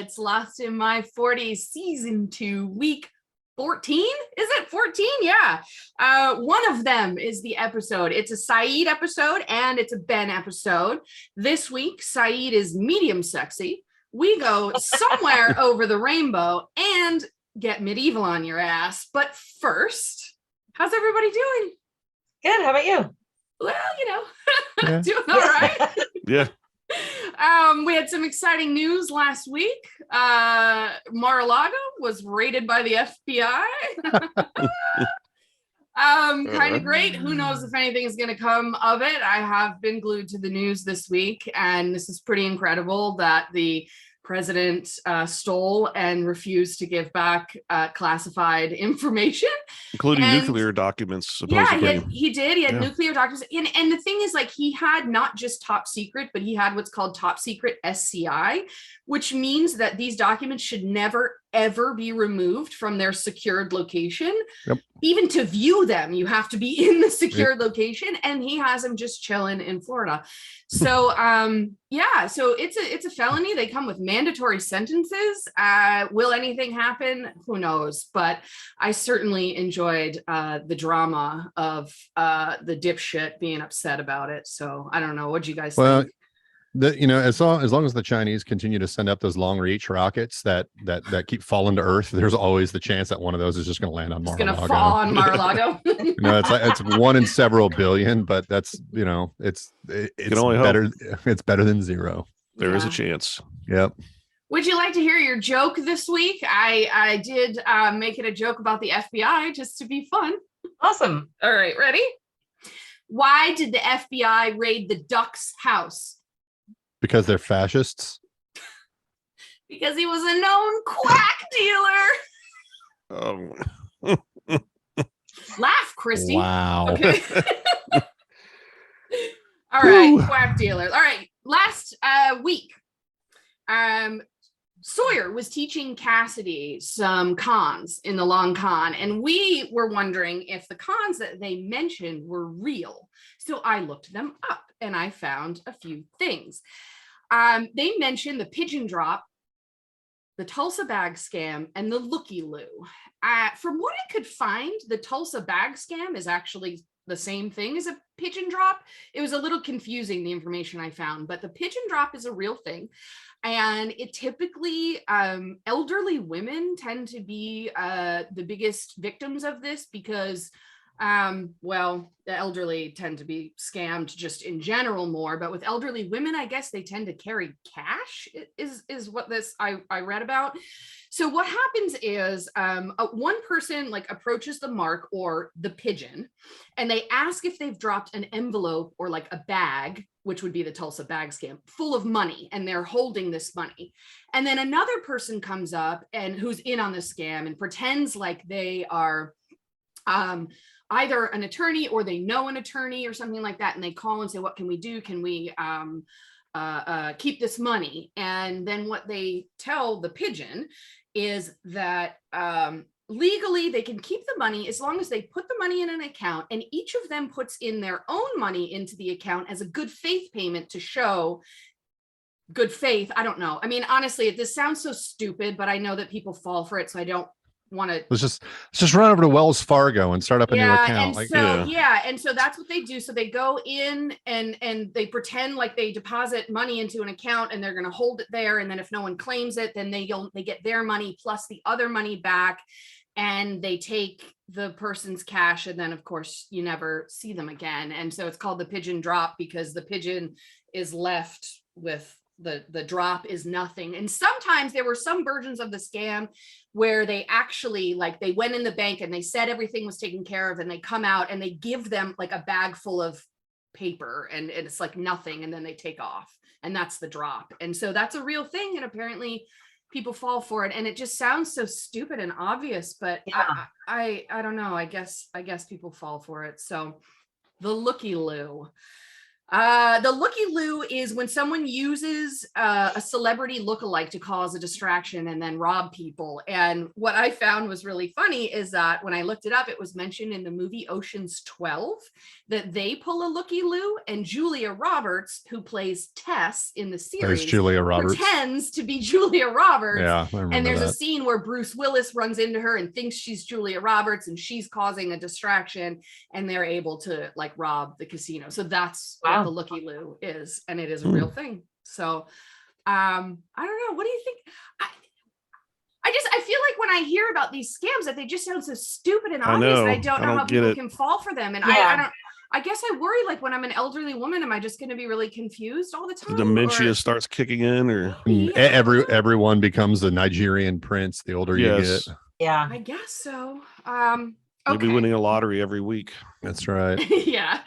It's Lost in My 40s, season 2, week 14. Is it 14? Yeah. One of them is the episode. It's a Saeed episode and it's a Ben episode. This week, Saeed is medium sexy. We go somewhere over the rainbow and get medieval on your ass. But first, how's everybody doing? Good. How about you? Well, doing all right. Yeah. We had some exciting news last week. Mar-a-Lago was raided by the FBI. Kind of great. Who knows if anything is going to come of it. I have been glued to the news this week, and this is pretty incredible that the president stole and refused to give back classified information, including nuclear documents, supposedly. Yeah, he did. He had nuclear documents. And the thing is, like, he had not just top secret, but he had what's called top secret SCI, which means that these documents should never, ever be removed from their secured location. Yep. Even to view them, you have to be in the secured location, and he has them just chilling in Florida. So, so it's a felony. They come with mandatory sentences. Will anything happen? Who knows? But I certainly enjoyed the drama of the dipshit being upset about it. So I don't know. What'd you guys think? As long as the Chinese continue to send up those long reach rockets that keep falling to Earth, there's always the chance that one of those is just going to land on Mar-a-Lago. It's going to fall on Mar-a-Lago. It's one in several billion, but that's it's better. It's better than zero. There is a chance. Yep. Would you like to hear your joke this week? I did make it a joke about the FBI just to be fun. Awesome. All right, ready? Why did the FBI raid the Duck's house? Because they're fascists? Because he was a known quack dealer. Laugh, Christy. Wow. Okay. All right, quack dealer. All right, last week, Sawyer was teaching Cassidy some cons in the long con, and we were wondering if the cons that they mentioned were real. So I looked them up, and I found a few things. They mentioned the Pigeon Drop, the Tulsa bag scam, and the looky-loo. From what I could find, the Tulsa bag scam is actually the same thing as a pigeon drop. It was a little confusing, the information I found, but the pigeon drop is a real thing. And it typically, elderly women tend to be the biggest victims of this because the elderly tend to be scammed just in general more, but with elderly women, I guess they tend to carry cash is what this I read about. So what happens is one person approaches the mark or the pigeon, and they ask if they've dropped an envelope or like a bag, which would be the Tulsa bag scam, full of money, and they're holding this money. And then another person comes up and who's in on the scam and pretends like they are either an attorney or they know an attorney or something like that. And they call and say, what can we do? Can we keep this money? And then what they tell the pigeon is that legally they can keep the money as long as they put the money in an account, and each of them puts in their own money into the account as a good faith payment to show good faith. I don't know. I mean, honestly, this sounds so stupid, but I know that people fall for it. So I don't want to let's just run over to Wells Fargo and start up a new account. And so that's what they do. So they go in and they pretend like they deposit money into an account and they're going to hold it there, and then if no one claims it, then they get their money plus the other money back, and they take the person's cash, and then of course you never see them again. And so it's called the pigeon drop because the pigeon is left with the drop is nothing. And sometimes there were some versions of the scam where they actually they went in the bank and they said everything was taken care of, and they come out and they give them like a bag full of paper and it's like nothing, and then they take off, and that's the drop. And so that's a real thing, and apparently people fall for it, and it just sounds so stupid and obvious, but I don't know, I guess people fall for it. So the looky-loo. The looky-loo is when someone uses a celebrity lookalike to cause a distraction and then rob people. And what I found was really funny is that when I looked it up, it was mentioned in the movie Ocean's 12 that they pull a looky-loo, and Julia Roberts, who plays Tess in the There's series, Julia Roberts. pretends to be Julia Roberts. Yeah, I remember and there's that. a scene where Bruce Willis runs into her and thinks she's Julia Roberts, and she's causing a distraction, and they're able to like rob the casino. So that's what the looky-loo is, and it is a real thing. So I don't know, what do you think? I feel like when I hear about these scams that they just sound so stupid and obvious, and I don't know how people can fall for them. And I guess I worry, like when I'm an elderly woman, am I just going to be really confused all the time? The dementia starts kicking in, or everyone becomes a Nigerian prince the older you get. Yeah, I guess so. You'll be winning a lottery every week. That's right. Yeah.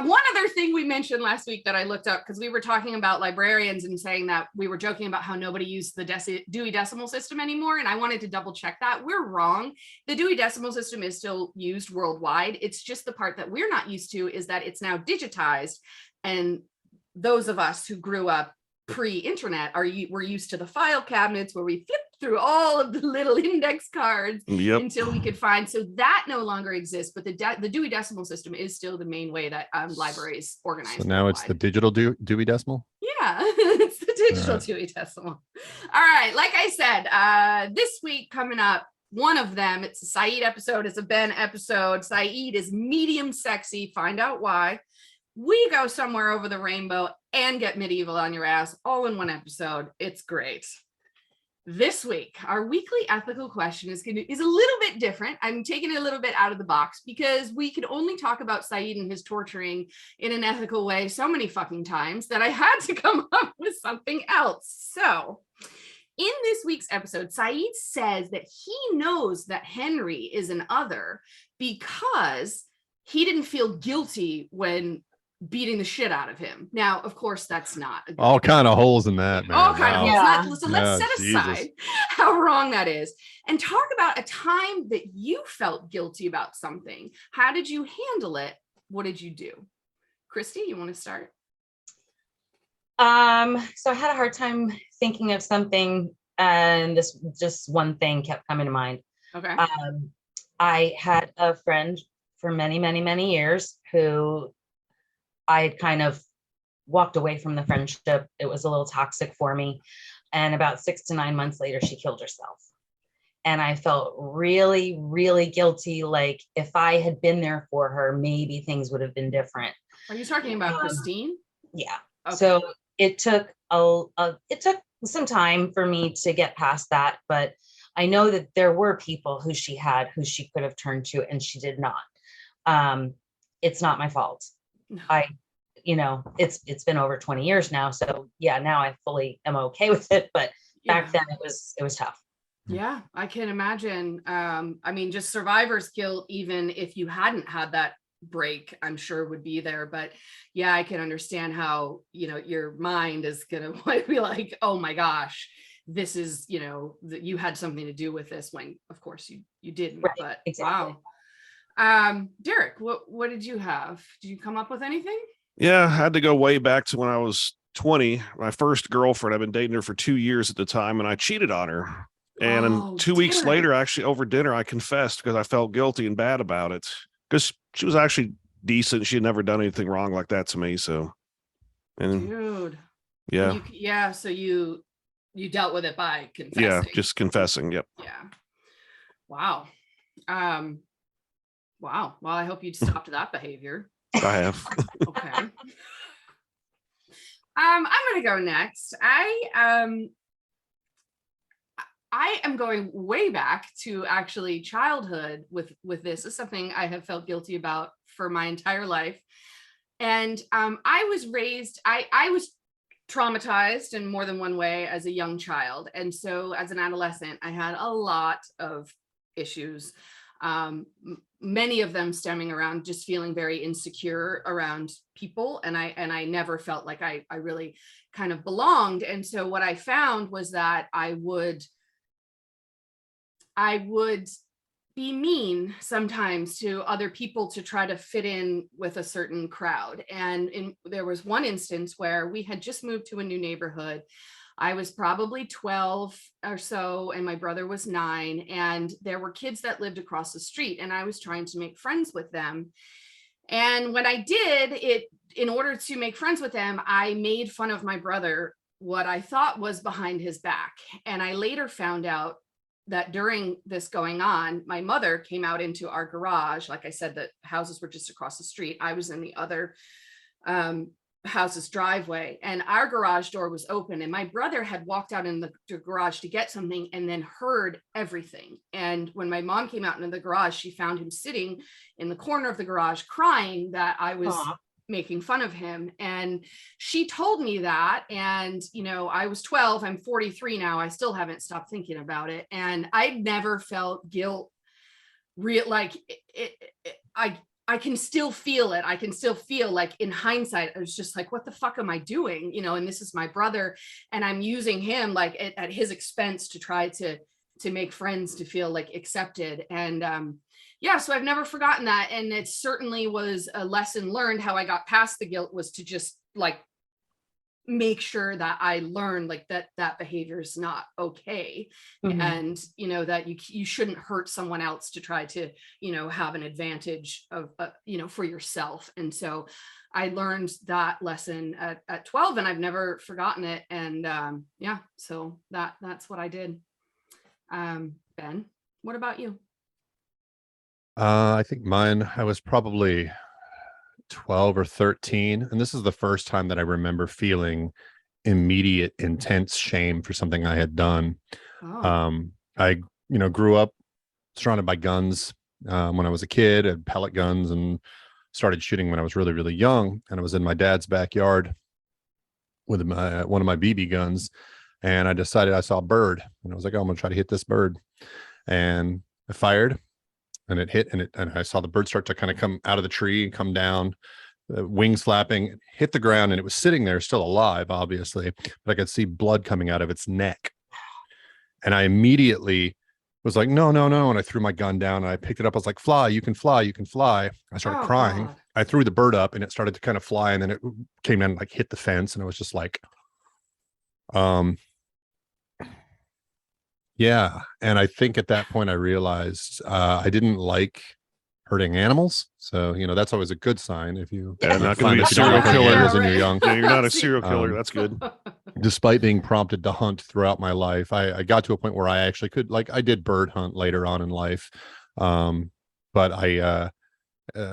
One other thing we mentioned last week that I looked up, because we were talking about librarians and saying that we were joking about how nobody used the Dewey Decimal System anymore. And I wanted to double check that. We're wrong. The Dewey Decimal System is still used worldwide. It's just the part that we're not used to is that it's now digitized. And those of us who grew up pre-internet we're used to the file cabinets where we flip through all of the little index cards until we could find. So that no longer exists, but the Dewey Decimal System is still the main way that libraries organize. So now worldwide. It's the digital Dewey Decimal? Yeah, it's the digital Dewey Decimal. All right, like I said, this week coming up, one of them, it's a Saeed episode, it's a Ben episode. Saeed is medium sexy, find out why. We go somewhere over the rainbow and get medieval on your ass all in one episode. It's great. This week, our weekly ethical question is a little bit different. I'm taking it a little bit out of the box because we could only talk about Saeed and his torturing in an ethical way so many fucking times that I had to come up with something else. So in this week's episode, Saeed says that he knows that Henry is an other because he didn't feel guilty when beating the shit out of him. Now, of course, that's not all kind of holes in that, man. All kind of holes. So let's set aside how wrong that is and talk about a time that you felt guilty about something. How did you handle it? What did you do? Christy, you want to start? So I had a hard time thinking of something, and this just one thing kept coming to mind. Okay. I had a friend for many, many, many years who I kind of walked away from the friendship. It was a little toxic for me. And about 6 to 9 months later, she killed herself. And I felt really, really guilty. Like if I had been there for her, maybe things would have been different. Are you talking about Christine? Yeah. Okay. So it took some time for me to get past that. But I know that there were people who she could have turned to, and she did not. It's not my fault. No. It's been over 20 years now. So yeah, now I fully am okay with it. But back then it was tough. Yeah, I can imagine. I mean, just survivor's guilt, even if you hadn't had that break, I'm sure would be there. But yeah, I can understand how, your mind is going to be like, oh my gosh, this is, that you had something to do with this when of course you didn't. Right, but exactly. Wow. Derek, what did you have? Did you come up with anything? Yeah, I had to go way back to when I was 20. My first girlfriend, I've been dating her for 2 years at the time, and I cheated on her. And 2 weeks later, actually over dinner, I confessed because I felt guilty and bad about it. Because she was actually decent. She had never done anything wrong like that to me. So, and dude, yeah, so you dealt with it by confessing. Yeah, just confessing. Yep. Yeah. Wow. Wow. Well, I hope you'd stopped that behavior. I have. Okay. I'm going to go next. I am going way back to actually childhood with this. This is something I have felt guilty about for my entire life. And I was raised, I was traumatized in more than one way as a young child. And so as an adolescent, I had a lot of issues. Many of them stemming around just feeling very insecure around people. And I never felt like I really kind of belonged. And so what I found was that I would be mean sometimes to other people to try to fit in with a certain crowd. And there was one instance where we had just moved to a new neighborhood. I was probably 12 or so, and my brother was 9. And there were kids that lived across the street, and I was trying to make friends with them. And when I did it, in order to make friends with them, I made fun of my brother, what I thought was behind his back. And I later found out that during this going on, my mother came out into our garage. Like I said, the houses were just across the street. I was in the other house's driveway, and our garage door was open, and my brother had walked out in the garage to get something and then heard everything. And when my mom came out into the garage, she found him sitting in the corner of the garage crying that I was making fun of him. And she told me that, and I was 12, I'm 43 now, I still haven't stopped thinking about it, and I never felt guilt. I can still feel it. I can still feel, like, in hindsight, I was just like, what the fuck am I doing? And this is my brother, and I'm using him like at his expense to try to make friends, to feel like accepted. And so I've never forgotten that. And it certainly was a lesson learned. How I got past the guilt was to just like make sure that I learned like that behavior is not okay. And that you shouldn't hurt someone else to try to have an advantage of for yourself. And so I learned that lesson at 12, and I've never forgotten it. And so that's what I did. Ben, what about you? I think mine, I was probably 12 or 13, and this is the first time that I remember feeling immediate intense shame for something I had done. I grew up surrounded by guns. When I was a kid, I had pellet guns and started shooting when I was really, really young, and I was in my dad's backyard with one of my BB guns, and I decided, I saw a bird, and I was like, oh, I'm gonna try to hit this bird, and I fired, and it hit, and I saw the bird start to kind of come out of the tree and come down, wings flapping, hit the ground, and it was sitting there still alive, obviously, but I could see blood coming out of its neck. And I immediately was like, no, no, no. And I threw my gun down, and I picked it up. I was like, fly, you can fly, you can fly. I started crying. God. I threw the bird up, and it started to kind of fly, and then it came down and like hit the fence. And I was just like, yeah. And I think at that point I realized I didn't like hurting animals. So, that's always a good sign. If you not going to be a serial killer when you're young. Yeah, you're not a serial killer. That's good. Despite being prompted to hunt throughout my life, I got to a point where I actually could, like, I did bird hunt later on in life. But I,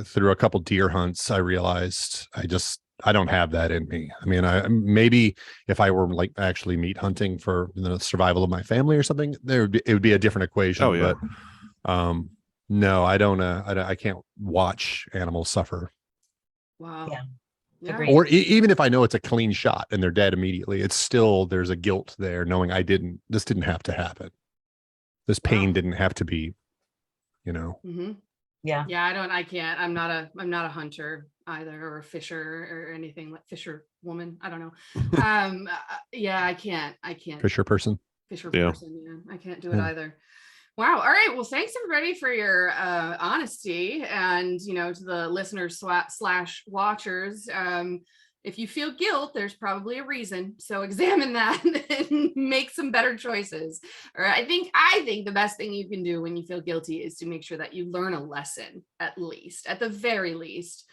through a couple deer hunts, I realized I don't have that in me. I mean, maybe if I were like actually meat hunting for the survival of my family or something, it would be a different equation. Oh, yeah. But no, I don't. I can't watch animals suffer. Wow. Yeah. Or even if I know it's a clean shot and they're dead immediately, it's still, there's a guilt there, knowing this didn't have to happen. This pain didn't have to be, Mm-hmm. Yeah. I can't. I'm not a hunter either, or a fisher or anything, like fisher woman. I don't know. I can't. Fisher person. Person. Yeah. I can't do it either. Wow. All right. Well, thanks everybody for your honesty, and to the listeners / watchers. If you feel guilt, there's probably a reason. So examine that and make some better choices. Or I think the best thing you can do when you feel guilty is to make sure that you learn a lesson, at the very least,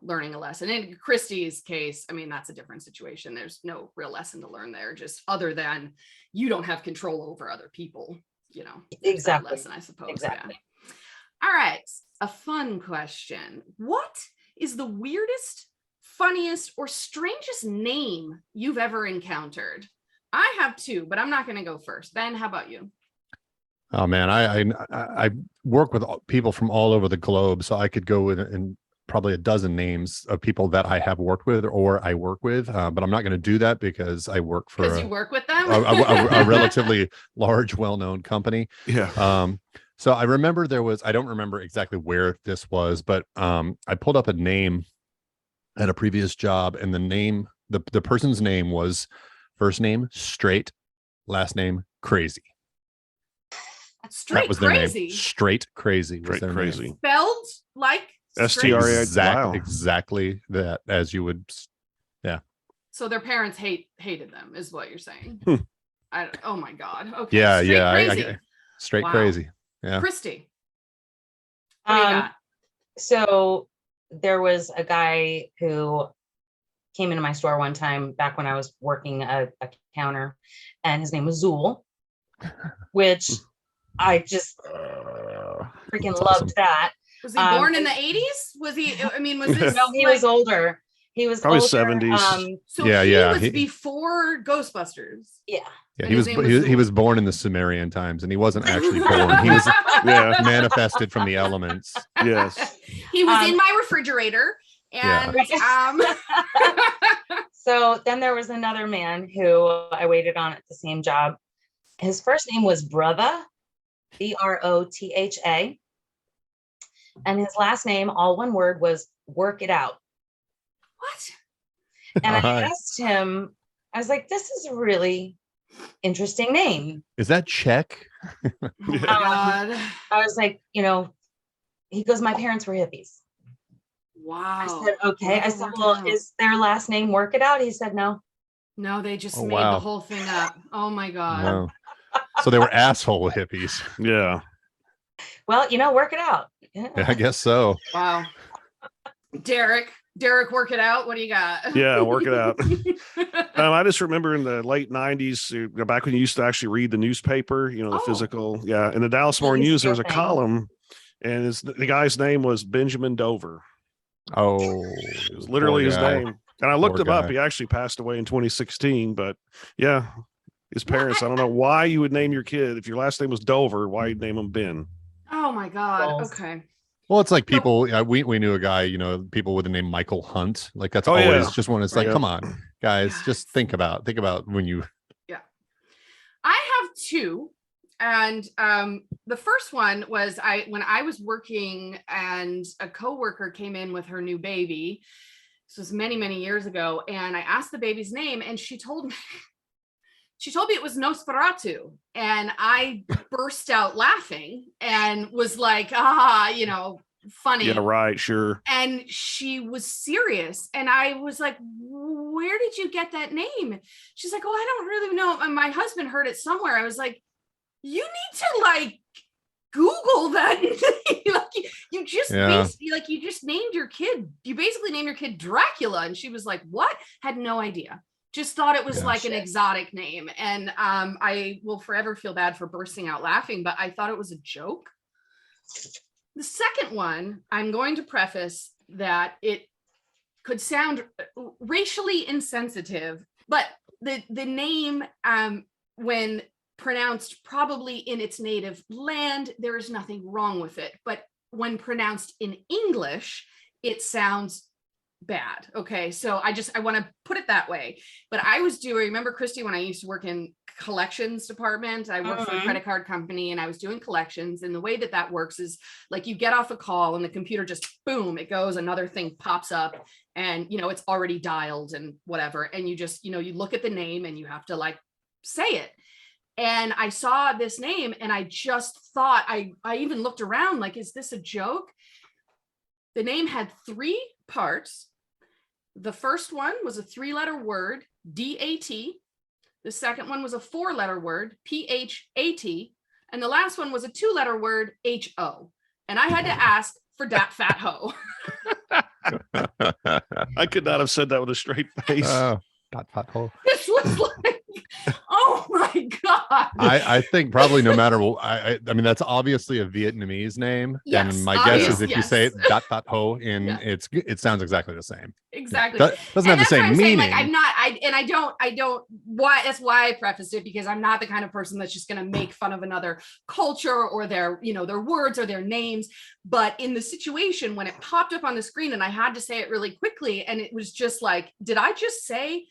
learning a lesson. In Christy's case, I mean, that's a different situation. There's no real lesson to learn there, just other than you don't have control over other people, Exactly. Lesson, I suppose. Exactly. Yeah. All right. A fun question. What is the weirdest, funniest, or strangest name you've ever encountered? I have 2, but I'm not going to go first. Ben, how about you? Oh man, I work with people from all over the globe, so I could go in probably a dozen names of people that I have worked with or I work with, but I'm not going to do that because I work for you work with them, a relatively large, well-known company. Yeah. So I remember I don't remember exactly where this was, but I pulled up a name at a previous job, and the person's name was first name straight, last name crazy. That's That straight was their crazy. name. Straight crazy was Straight their crazy. name. Spelled like straight? STRA. Wow. Exactly that, as you would. Yeah. So their parents hated them, is what you're saying. Oh my God. Okay. Yeah. Straight Yeah. crazy. Straight Wow. crazy. Yeah. Christy. What do you got? So there was a guy who came into my store one time back when I was working a counter, and his name was Zool, which I just freaking That's loved awesome. that. Was he born in the 80s? Was he, I mean, was this No, he was older. He was Probably older. 70s. So Yeah, he yeah, was before Ghostbusters. Yeah. Yeah, And he his was name was he Zool. was born in the Sumerian times, and he wasn't actually born. He was Yeah. manifested from the elements. Yes. He was in my refrigerator. And So then there was another man who I waited on at the same job. His first name was Brotha, Brotha. And his last name, all one word, was Work It Out. What? And I asked him, I was like, this is a really interesting name. Is that Czech? Oh my God. I was like, he goes, my parents were hippies. Wow. I said, okay. I said, well, is their last name Work It Out? He said, no. No, they just Oh, made wow. the whole thing up. Oh my God. No. So they were asshole hippies. Yeah. Well, work it out. Yeah, I guess so. Wow. Derek, work it out. What do you got? Yeah, work it out. I just remember in the late 90s, back when you used to actually read the newspaper, the physical. Yeah. In the Dallas Morning News, there was a column, and the guy's name was Benjamin Dover. Oh, it was literally his name. And I looked him up. Guy. He actually passed away in 2016. But yeah, his parents, I don't know why you would name your kid. If your last name was Dover, why you'd name him Ben? Oh my God. Okay. Well, it's like people, we knew a guy, people with the name Michael Hunt. Like that's always just one. It's like, come on, guys, just think about when you. Yeah. I have two. And the first one was when I was working and a coworker came in with her new baby. This was many, many years ago. And I asked the baby's name, and she told me it was Nosferatu. And I burst out laughing and was like, funny. Yeah, right, sure. And she was serious. And I was like, where did you get that name? She's like, oh, I don't really know. And my husband heard it somewhere. I was like, you need to Google that. you just you just named your kid. You basically named your kid Dracula. And she was like, what? Had no idea. Just thought it was an exotic name. And I will forever feel bad for bursting out laughing, but I thought it was a joke. The second one, I'm going to preface that it could sound racially insensitive, but the name, when pronounced probably in its native land, there is nothing wrong with it. But when pronounced in English, it sounds bad. Okay. So I want to put it that way. But I was remember, Christy, when I used to work in collections department, I worked for a credit card company, and I was doing collections. And the way that works is you get off a call and the computer just boom, it goes, another thing pops up, and it's already dialed and whatever. And you just, you look at the name and you have to say it. And I saw this name and I just thought, I even looked around is this a joke? The name had 3 parts. The first one was a 3-letter word, D-A-T. The second one was a 4-letter word, P-H-A-T. And the last one was a 2-letter word, H-O. And I had to ask for Dat Fat Ho. I could not have said that with a straight face. Dat Fat Ho. This was oh my God. I think probably no matter what, I mean, that's obviously a Vietnamese name. Yes, and my guess is if you say it, Dat Fat Ho, it sounds exactly the same. Exactly. Doesn't have the same meaning. That's why I prefaced it, because I'm not the kind of person that's just going to make fun of another culture or their words or their names. But in the situation when it popped up on the screen and I had to say it really quickly, and it was just did I just say,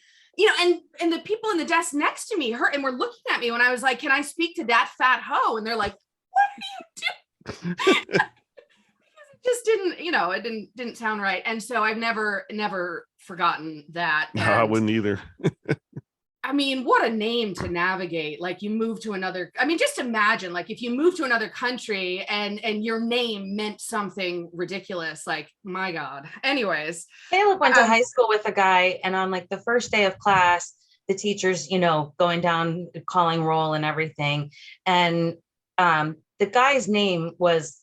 and the people in the desk next to me heard and were looking at me when I was like, can I speak to Dat Fat Ho? And they're like, what are you doing? It just didn't, it didn't sound right. And so I've never forgotten that. No, I wouldn't either. I mean, what a name to navigate. Like you move to another, I mean, just imagine like if you move to another country and your name meant something ridiculous, like my God. Anyways. Caleb went to high school with a guy, and on like the first day of class, the teacher's, going down, calling roll and everything. And the guy's name was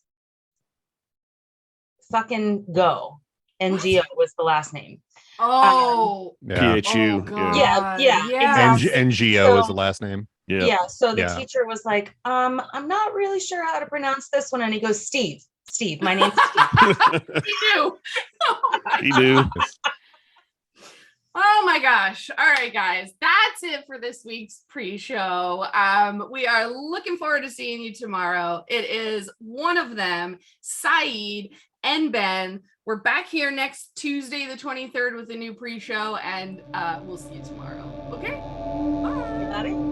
fucking Go. NGO was the last name. Oh, Yeah. PHU. oh God. Yeah, exactly. NGO is So- the last name. Yeah. So the Yeah. teacher was like, I'm not really sure how to pronounce this one. And he goes, Steve, my name's Steve. He knew. Oh my He knew. Oh my gosh. All right, guys. That's it for this week's pre-show. We are looking forward to seeing you tomorrow. It is one of them, Saeed and Ben. We're back here next Tuesday, the 23rd with a new pre-show, and we'll see you tomorrow. Okay? Bye. Everybody.